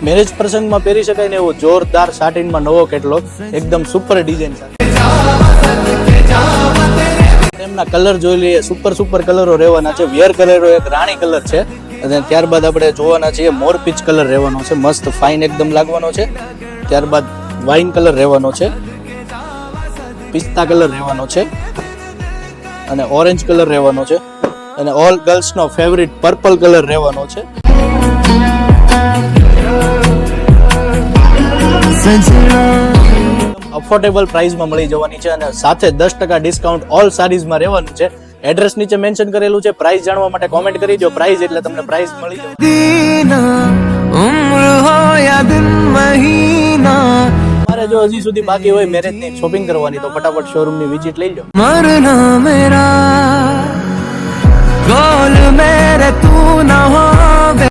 Marriage પ્રસંગમાં પહેરી શકાય ને એવો જોરદાર સાટિનમાં નવો કેટલોગ, એકદમ સુપર ડિઝાઇન સાથે. તેમના કલર જોઈ લઈએ, સુપર કલરો રહેવાના છે. વિયર કલર એક રાણી કલર છે અને ત્યારબાદ આપણે જોવાના છીએ મોરપીચ કલર રહેવાનો છે, મસ્ત ફાઇન એકદમ લાગવાનો છે. ત્યારબાદ વાઇન કલર રહેવાનો છે, પિસ્તા કલર રહેવાનો છે અને ઓરેન્જ કલર રહેવાનો છે અને ઓલ ગર્લ્સનો ફેવરિટ પર્પલ કલર રહેવાનો છે. અફોર્ડેબલ પ્રાઇસમાં મળી જવાની છે અને સાથે 10% ડિસ્કાઉન્ટ ઓલ સાડીઝમાં રહેવાનું છે. એડ્રેસ નીચે મેન્શન કરેલું છે. પ્રાઇસ જાણવા માટે કોમેન્ટ કરી દો. પ્રાઇસ એટલે તમને પ્રાઇસ મળી જાય. મારે જો હજી સુધી બાકી હોય મેરેજની શોપિંગ કરવાની તો ફટાફટ શોરૂમની વિઝિટ લઈ લો. मरना मेरा गोल मेरे तू ना हो